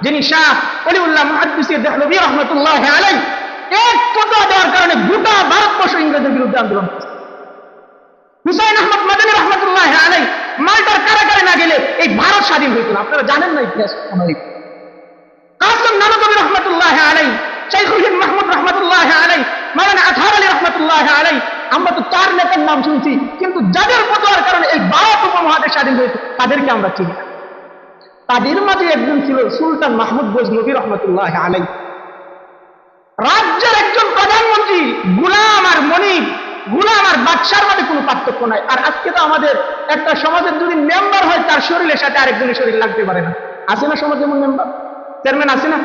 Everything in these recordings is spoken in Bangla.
যিনি শাহ ওলিউল্লাহ মুহাদ্দিস দেহলভী রহমতুল্লাহ আলাইহি, এক ফতোয়া দেওয়ার কারণে গোটা ভারতবর্ষ ইংরেজের বিরুদ্ধে আন্দোলন করেছে। হুসাইন আহমদ মাদানী রহমতুল্লাহ আলাইহি মাল্টার কারাগারে না গেলে এই ভারত স্বাধীন হইত না। আপনারা জানেন না ইতিহাস? কাসেম নানতবী রহমতুল্লাহ আলাইহি, শাইখুল হিন্দ মাহমুদ রহমতুল্লাহ আলাইহি, মাওলানা আজহার আলী রহমতুল্লাহ আলাইহি, আমরা তো চার নেতার নাম শুনছি, কিন্তু যাদের ফতোয়ার কারণে এই ভারত উপমহাদেশ স্বাধীন হয়েছে তাদেরকে আমরা চিনি না। তাদের মাঝে একজন ছিল সুলতান মাহমুদ গজনবী রহমতুল্লাহ আলাইহি, রাজ্যের একজন প্রধানমন্ত্রী, গুলাম আর মনিব, গুলাম আর বাদশার মধ্যে কোনো পার্থক্য নাই। আর আজকে তো আমাদের একটা সমাজের যদি মেম্বার হয় তার শরীরের সাথে আরেকজনের শরীর লাগতে পারে না। আছে না সমাজ যেমন মেম্বার, চেয়ারম্যান আছে না?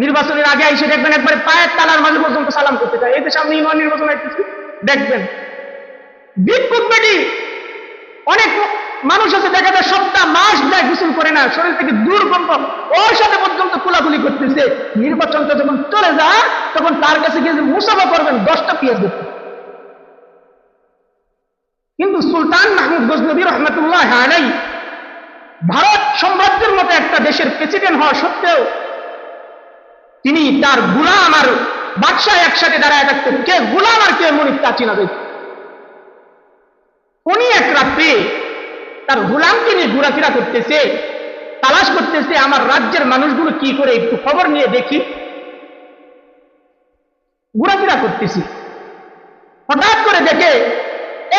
নির্বাচনের আগে এসে দেখবেন একবারে পায়ের তালার মাঝে পর্যন্ত সালাম করতে চায়। এই যে সামনে ইউনিয়ন নির্বাচন আসতেছে, দেখবেন ভিক্ষুক বেটি অনেক মানুষ আছে, দেখা যায় সপ্তাহ মাস যায় গোসল করে না, শরীর থেকে দুর্গন্ধ, ওর সাথে পর্যন্ত কোলাকুলি করতেছে। নির্বাচনটা যখন চলে যায় তখন তার কাছে গিয়ে মুসাফা করবেন 10টা পেঁয়াজ দেখতে। কিন্তু সুলতান মাহমুদ গজনবী রহমতুল্লাহ আলাইহি ভারত সাম্রাজ্যের মতো একটা দেশের প্রেসিডেন্ট হওয়া সত্ত্বেও তিনি তার গুলাম আর বাদশাহ একসাথে দাঁড়ায় থাকতেন। কে গুলাম আর কে মনিব তা চিনা যায়। উনি এক রাত্রে তার গুলামকে নিয়ে ঘোরাফেরা করতেছে, তালাশ করতেছে আমার রাজ্যের মানুষগুলো কি করে, একটু খবর নিয়ে দেখি। ঘোরাফেরা করতেছি, হঠাৎ করে দেখে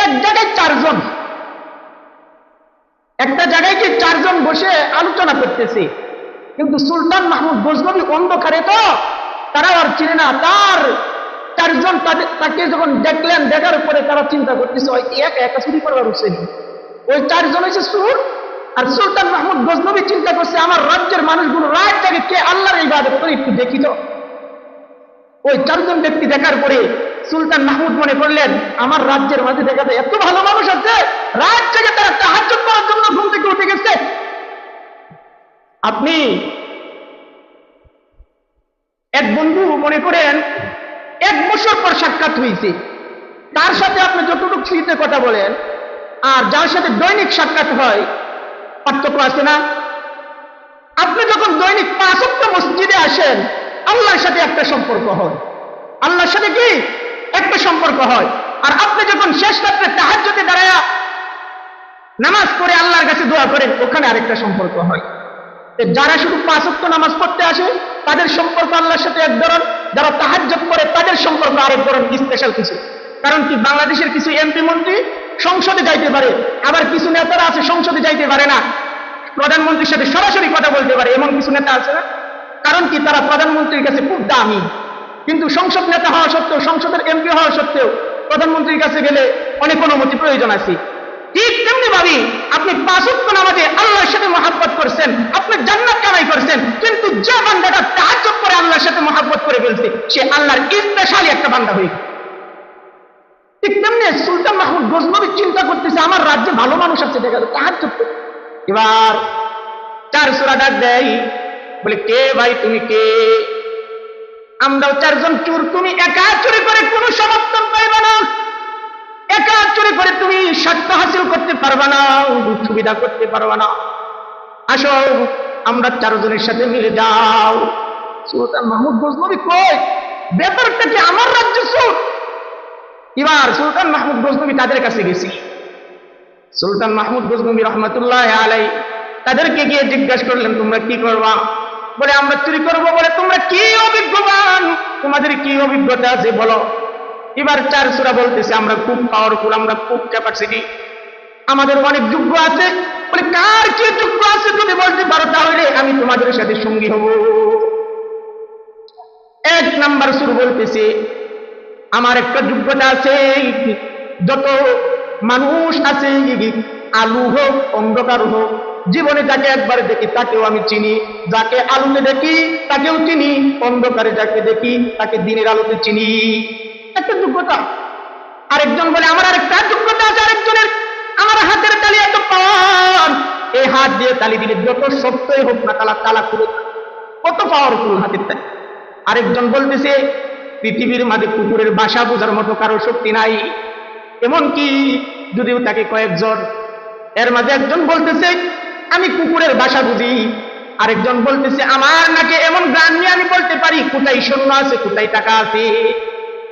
এক জায়গায় চারজন, একটা জায়গায় কি চারজন বসে আলোচনা করতেছে। কিন্তু সুলতান মাহমুদ গজনবী অন্ধকারে তো তারা আর চিনে না। তার চারজন তাকে যখন দেখলেন, দেখার পরে তারা চিন্তা করতেছে ওই একা চুরি করবার উঠছে। ওই চারজন হয়েছে সুর। আর সুলতান মাহমুদ গজনবী চিন্তা করছে আমার রাজ্যের মানুষগুলো রাত জাগে কে আল্লাহর ইবাদত করে, একটু দেখি তো। ওই চারজন ব্যক্তি দেখার পরে সুলতান মাহমুদ মনে করলেন আমার রাজ্যের মাঝে দেখা যায় এত ভালো মানুষ আছে, রাত জেগে তারা তাহাজ্জুদ করার জন্য ঘুম থেকে উঠে গেছে। আপনি এক বন্ধু মনে করেন 1 বছর পর সাক্ষাৎ হয়েছে, তার সাথে আপনি যতটুকু ফ্রিতে কথা বলেন আর যার সাথে দৈনিক সাক্ষাৎ হয় পার্থক্য আছে না? আপনি যখন দৈনিক 5 ওয়াক্ত মসজিদে আসেন আল্লাহর সাথে একটা সম্পর্ক হয়, আল্লাহর সাথে কি একটা সম্পর্ক হয়। আর আপনি যখন শেষ রাত্রে তাহাজ্জুদে দাঁড়ায়া নামাজ পড়ে আল্লাহর কাছে দোয়া করেন ওখানে আরেকটা সম্পর্ক হয়। যারা শুধু 5 ওয়াক্ত নামাজ পড়তে আসে তাদের সম্পর্ক আল্লাহর সাথে এক ধরন, যারা তাহাজ্জুদ করে তাদের সম্পর্ক আরেক ধরন, স্পেশাল কিছু। কারণ কি বাংলাদেশের কিছু এমপি মন্ত্রী সংসদে যাইতে পারে, আবার কিছু নেতারা আছে সংসদে যাইতে পারে না, প্রধানমন্ত্রীর সাথে সরাসরি কথা বলতে পারে, এমন কিছু নেতা আছে না? কারণ কি তারা প্রধানমন্ত্রীর কাছে খুব দামি। কিন্তু সংসদ নেতা হওয়া সত্ত্বেও, সংসদের এমপি হওয়া সত্ত্বেও প্রধানমন্ত্রীর কাছে গেলে অনেক অনুমতি প্রয়োজন আছে। ঠিক তেমনি ভাবে আপনি 5 ওয়াক্ত নামাজে আল্লাহর সাথে মহব্বত করছেন, আপনি জান্নাত কামাই করছেন, কিন্তু যে বান্দাটা তাহাজ্জুদ করে আল্লাহর সাথে মহব্বত করে ফেলছে সে আল্লাহর স্পেশালি একটা বান্দা হয়ে গেছে। ঠিক তেমনি সুলতান মাহমুদ গজনবী চিন্তা করতেছে আমার রাজ্যে ভালো মানুষ আছে, দেখা যায় তাহাজ্জুদ করে। এবার 4 সূরা ডাক দেয়, বলে কে ভাই তুমি কে? আমরাও 4 জন চোর, তুমি একা চুরি করে কোনো সমর্থন পাইবে না, একা চুরি করে তুমি স্বার্থ হাসিল করতে পারবে না, সুবিধা করতে পারবে না, আসো আমরা 4 জনের সাথে মিলে যাও। সুলতান মাহমুদ গজনবী কই ব্যাপারটা কি আমার রাজ্য চোর? এবার সুলতান মাহমুদ গজনবী তাদের কাছে গেছি। সুলতান মাহমুদ গজনবী রহমতুল্লাহ আলাইহি তাদেরকে গিয়ে জিজ্ঞাসা করলেন তোমরা কি করবা? বলে আমরা চুরি করবো। বলে তোমরা কি অভিজ্ঞবান, তোমাদের কি অভিজ্ঞতা আছে বলো। এবার 4 সূরা বলতেছে আমরা খুব পাওয়ারফুল, আমরা খুব ক্যাপাসিটি, আমাদের অনেক যোগ্য আছে। বলে কার কি যোগ্য আছে যদি বলতে পারো তাহলে আমি তোমাদের সাথে সঙ্গী হব। 1 নাম্বার সূরা বলতেছে আমার একটা যোগ্যতা আছে, যত মানুষ আছে আলু হোক অন্ধকার হোক জীবনে যাকে একবার দেখি তাকেও আমি চিনি, যাকে আলোতে দেখি তাকেও চিনি, অন্ধকারে যাকে দেখি তাকে দিনের আলোতে চিনি। একটা যোগ্যতা। আরেকজন বলে আমার আরেকটা যোগ্যতা আছে, আরেকজনের আমার হাতের তালি এত পাওয়ার, এই হাত দিয়ে তালি দিলে যত শক্তই হোক না তালা খুলে, কত পাওয়ারফুল হাতের তালি। আরেকজন বলতেছে পৃথিবীর মাঝে কুকুরের বাসা বোঝার মতো কারো শক্তি নাই, এমনকি যদিও তাকে কয়েকজন, এর মাঝে একজন বলতেছে আমি কুকুরের বাসা বুঝি, আরেকজন বলতেছে আমার নাকি এমন গান নিয়ে আমি বলতে পারি কোথায় সৈন্য আছে কোথায় টাকা আছে।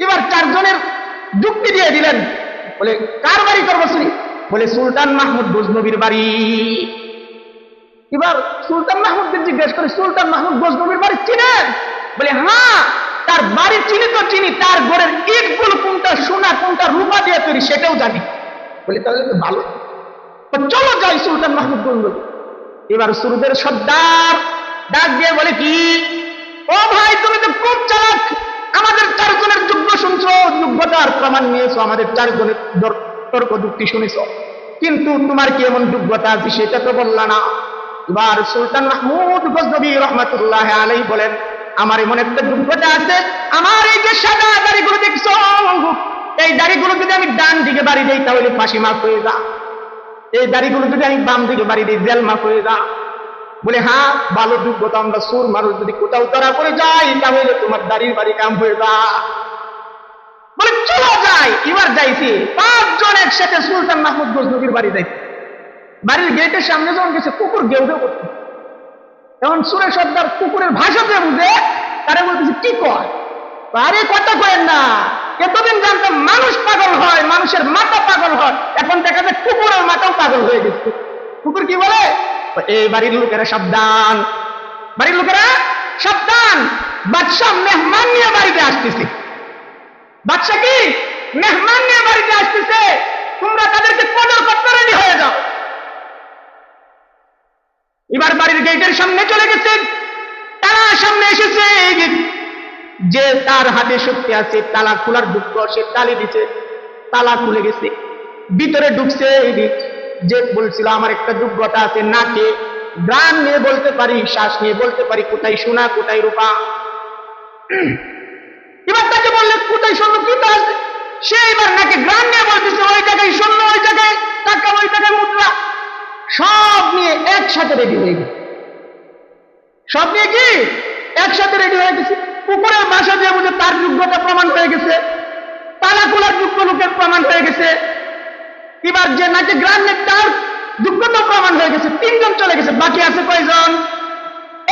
এবার চারজনের যুক্তি দিয়ে দিলেন, বলে কার বাড়ি করবো চুরি? বলে সুলতান মাহমুদ গজনবীর বাড়ি। এবার সুলতান মাহমুদকে জিজ্ঞেস করে সুলতান মাহমুদ গজনবীর বাড়ি চিনেন? বলে হ্যাঁ, তার বাড়ি চিনি তো চিনি, তার ঘরের ইটগুলো কোনটা সোনা কোনটা রূপা দিয়ে তৈরি সেটাও জানি। বলে তাহলে তো ভালো, চলো যাই সুলতান মাহমুদ গজনবী। এবার সুরদের সর্দার ডাক দিয়ে বলে কি, ও ভাই তুমি তো খুব চালাক, আমাদের চারজনের যোগ্য শুনছো, যোগ্যতার প্রমাণ নিয়েছো, আমাদের চারজনের তর্ক যুক্তি শুনেছো, কিন্তু তোমার কি এমন যোগ্যতা আছে সেটা তো বললা না। এবার সুলতান মাহমুদ গজনবী রহমাতুল্লাহ আলাইহি বলেন আমার এমন একটা যোগ্যতা আছে, আমার এই যে সাদা দাড়িগুলো দেখছো, এই দাড়িগুলো যদি আমি ডান দিকে বাড়ি দেই তাহলে ফাঁসি মাফ হয়ে যা, এই দাড়িগুলো যদি আমি বাম দিকে বাড়ি দিই জেল মাফ হয়ে যা। বলে হ্যাঁ ভালো যোগ্যতা, আমরা সুর মানুষ যদি কোথাও তারা করে যাই তাহলে তোমার দাড়ির বাড়ি কাম হয়ে যা। বলে চলো যাই। এবার যাইছি পাঁচজন একসাথে সুলতান মাহমুদ গজনবীর বাড়ি যাইছে। বাড়ির গেটের সামনে যখন গেছে কুকুর গেউ গেউ করছে, তখন সুরের সর্দার কুকুরের ভাষাতে বুঝে তারা বলতেছে কি কয়, আরে কথা কয়েন না, এতদিন জানতাম মানুষ পাগল হয়, মানুষের মাথা পাগল হয়, এখন দেখা যায় কুকুরের মাথাও পাগল হয়ে গেছে। কুকুর কি বলে, এই বাড়ির লোকেরা সাবধান, বাড়ির লোকেরা সাবধান, বাদশাহ মেহমান নিয়ে বাড়িতে আসতেছে, বাদশাহ কি মেহমান নিয়ে বাড়িতে আসতেছে, তোমরা তাদেরকে কদর করতে রেডি হয়ে যাও। এবার বাড়ির গেটের সামনে চলে গেছে, তারা সামনে এসেছে, যে তার হাতে শক্তি আছে তালা খোলার দুঃখ সে তালি দিছে, তালা খুলে গেছে, ভিতরে ঢুকছে। যে বলছিল আমার একটা যোগ্যতা আছে, নাকে গ্রাম নিয়ে বলতে পারি, শ্বাস নিয়ে বলতে পারি কোথায় সোনা কোথায় রূপা। এবার তাকে বললে কোথায় স্বর্ণ কি আছে, সে এবার নাকি গ্রাম নিয়ে বলতেছে ওই জায়গায় স্বর্ণ, ওই জায়গায় টাকা, ওই জায়গায় মুদ্রা, সব নিয়ে একসাথে রেডি হয়ে গেছে। সব নিয়ে কি একসাথে রেডি হয়ে গেছে। কুকুরের ভাষা দিয়ে বুঝে তার যোগ্যতা প্রমাণ হয়ে গেছে, তালা খোলার যোগ্য লোকের প্রমাণ হয়ে গেছে। এবার যে নাকি গ্রাম নিয়ে তার যোগ্যতা প্রমাণ হয়ে গেছে, তিনজন চলে গেছে, বাকি আছে কয়জন?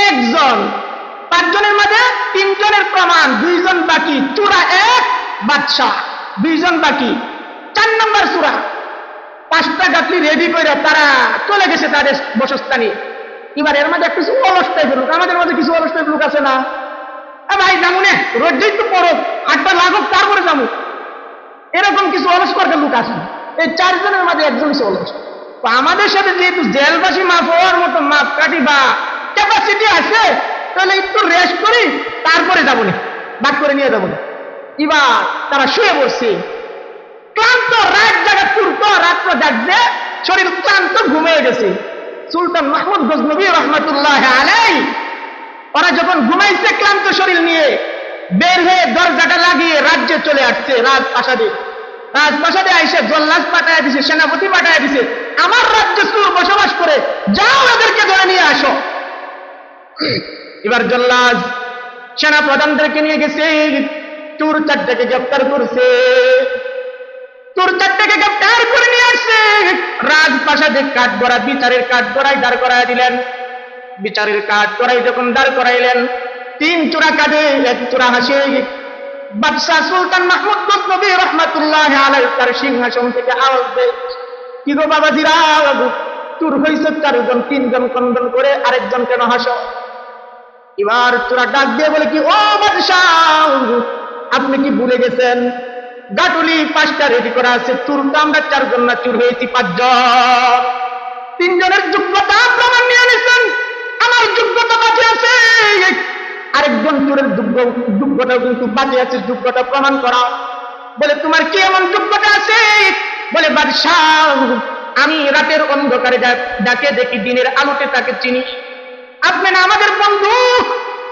একজন। পাঁচজনের মাঝে তিনজনের প্রমাণ, দুইজন বাকি, চূড়া এক, বাদশাহ দুইজন বাকি, 4 নম্বর চূড়া। 5টা গাছলি রেডি করে তারা চলে গেছে তাদের বসস্থানে। এবার এর মাঝে কিছু অলস টাইপের লোক, আমাদের মাঝে কিছু অলস টাইপের লোক আছে না, ভাই জামুনে রোজই তো পড়ো, 8টা লাগুক তারপরে যাবো, এরকম কিছু অলস করার লোক আছে। এই 4 জনের মাঝে একজন অলস। তো আমাদের সাথে যেহেতু জেলবাসী মাপ হওয়ার মতো মাপ কাটি বা ক্যাপাসিটি আছে, তাহলে একটু রেস্ট করি তারপরে যাবো না, বাদ করে নিয়ে যাবো না। এবার তারা শুয়ে বসছে, ক্লান্ত, রাত জায়গা তুলত, রাত্র জাগছে, শরীর ক্লান্ত, ঘুমিয়ে গেছে। সুলতান মাহমুদ গজনবী রহমাতুল্লাহ আলাইহি ওরা যখন ঘুমাইছে ক্লান্ত শরীর নিয়ে, বের হয়ে দরজাটা লাগিয়ে রাজ্যে চলে আসছে, রাজপ্রাসাদে। রাজপ্রাসাদে আইসে জল্লাদ পাঠায় দিছে, সেনাপতি পাঠায় দিছে, আমার রাজ্যে চোর বসবাস করে, যাও এদেরকে ধরে নিয়ে আসো। এবার জল্লাদ সেনা প্রধানদেরকে নিয়ে গেছে, চোর 4টাকে গ্রেফতার করছে, চোর 4টাকে গ্রেফতার করে নিয়ে আসছে। রাজপ্রাসাদে কাঠগড়া, বিচারের কাঠগড়ায় দাঁড় করায় দিলেন। বিচারের কাঠগড়ায় যখন দাঁড় করাইলেন, 3 চূড়া কাঁধে, 1 চূড়া হাসে। বাদশাহ সুলতান মাহমুদ গজনবী রহমাতুল্লাহ আলাইহি তার সিংহাসন থেকে আওয়াজ দেয়, কি গো বাবাজিরা, চোর হইছে 4 জন, 3 জন খণ্ডন করে, আরেকজন কেন হাসো? এবার চোরা ডাক দিয়ে বলে কি, ও বাদশাহ আপনি কি ভুলে গেছেন, গাটুলি 5টা রেডি করা আছে, চোর তো আমরা 4 জন না, চোর হয়েছি 5 জন। 3 জনের যোগ্যতা প্রমাণ নিয়ে নিছেন, আমার যোগ্যতা বাকি আছে, আরেকজন চোরের যোগ্যতা কিন্তু বাকি আছে, যোগ্যতা প্রমাণ করা। বলে তোমার কি এমন যোগ্যতা আছে? বলে বাদশাহ আমি রাতের অন্ধকারে ডাকে দেখি, দিনের আলোতে তাকে চিনি। আপনি না আমাদের বন্ধু,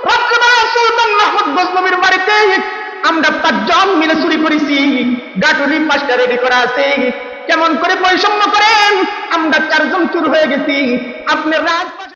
রাত্রেবেলা সুলতান মাহমুদ গজনবীর বাড়িতে আমরা 5 জন মিলে চুরি করেছি, গাটুলি 5টা রেডি করা আছে, কেমন করে বৈষম্য করেন, আমরা 4 জন চুর হয়ে গেছি, আপনার রাজপ্রাসাদ